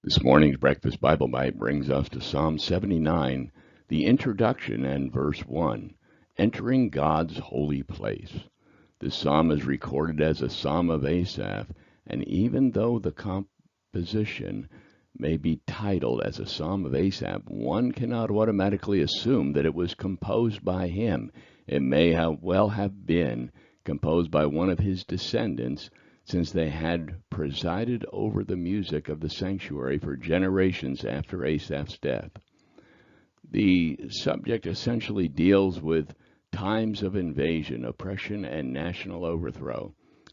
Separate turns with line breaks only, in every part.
This morning's Breakfast Bible Bite brings us to Psalm 79, the introduction and verse 1, entering God's holy place. This psalm is recorded as a psalm of Asaph, and even though the composition may be titled as a psalm of Asaph, one cannot automatically assume that it was composed by him. It may well have been composed by one of his descendants, since they had presided over the music of the sanctuary for generations after Asaph's death. The subject essentially deals with times of invasion, oppression, and national overthrow.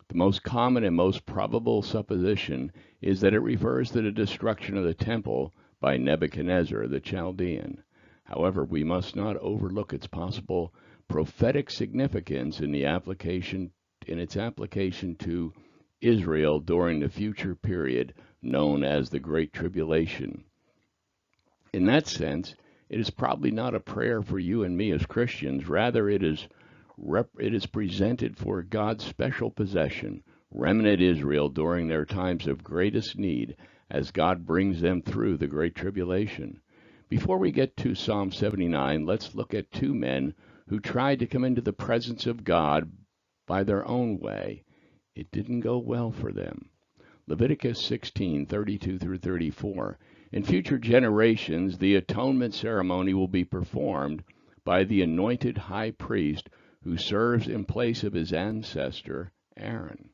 The most common and most probable supposition is that it refers to the destruction of the temple by Nebuchadnezzar the Chaldean. However, we must not overlook its possible prophetic significance in its application to Israel during the future period known as the Great Tribulation. In that sense, it is probably not a prayer for you and me as Christians. Rather, it is presented for God's special possession, remnant Israel, during their times of greatest need as God brings them through the Great Tribulation. Before we get to Psalm 79, let's look at two men who tried to come into the presence of God by their own way. It didn't go well for them. Leviticus 16:32 through 34. In future generations, the atonement ceremony will be performed by the anointed high priest who serves in place of his ancestor, Aaron.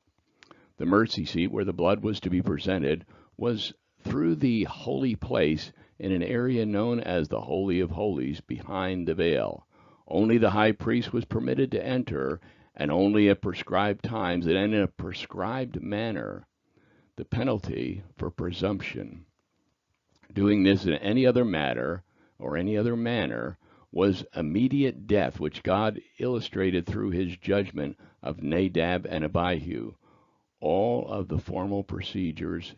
The mercy seat where the blood was to be presented was through the holy place in an area known as the Holy of Holies behind the veil. Only the high priest was permitted to enter, and only at prescribed times and in a prescribed manner. The penalty for presumption. Doing this in any other manner was immediate death, which God illustrated through his judgment of Nadab and Abihu. All of the formal procedures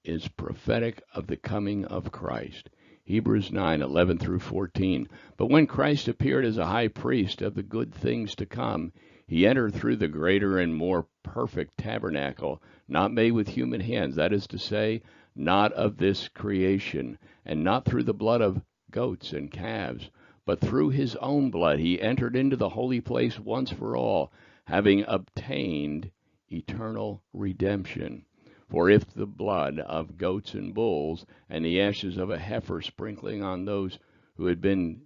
is prophetic of the coming of Christ. Hebrews 9:11 through 14. But when Christ appeared as a high priest of the good things to come, he entered through the greater and more perfect tabernacle, not made with human hands, that is to say, not of this creation, and not through the blood of goats and calves, but through his own blood he entered into the holy place once for all, having obtained eternal redemption. For if the blood of goats and bulls and the ashes of a heifer sprinkling on those who had been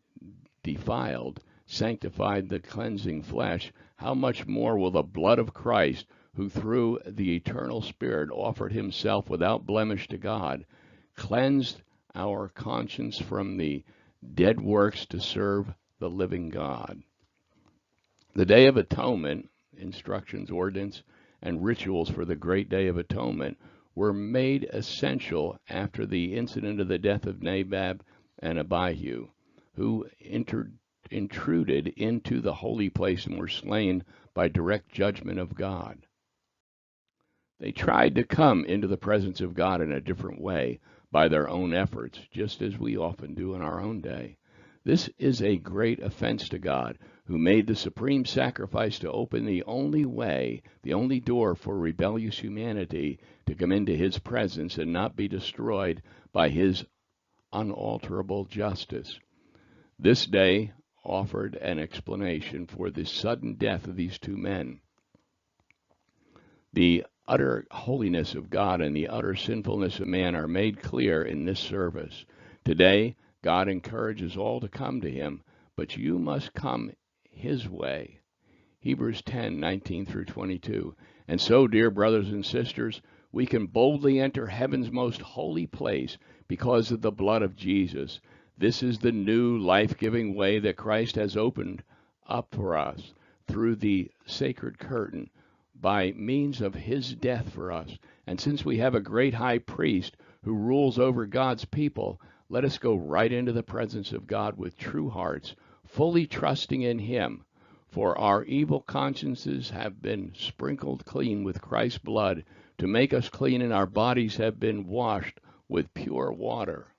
defiled sanctified the cleansing flesh, how much more will the blood of Christ, who through the eternal Spirit offered himself without blemish to God, cleanse our conscience from the dead works to serve the living God. The Day of Atonement, instructions, ordinance, and rituals for the Great Day of Atonement were made essential after the incident of the death of Nadab and Abihu, who intruded into the holy place and were slain by direct judgment of God. They tried to come into the presence of God in a different way by their own efforts, just as we often do in our own day. This is a great offense to God, who made the supreme sacrifice to open the only way, the only door for rebellious humanity to come into his presence and not be destroyed by his unalterable justice. This day offered an explanation for the sudden death of these two men. The utter holiness of God and the utter sinfulness of man are made clear in this service. Today, God encourages all to come to him, but you must come his way. Hebrews 10:19 through 22. And so, dear brothers and sisters, we can boldly enter heaven's most holy place because of the blood of Jesus. This is the new life-giving way that Christ has opened up for us through the sacred curtain by means of his death for us. And since we have a great high priest who rules over God's people, let us go right into the presence of God with true hearts, fully trusting in him. For our evil consciences have been sprinkled clean with Christ's blood to make us clean, and our bodies have been washed with pure water.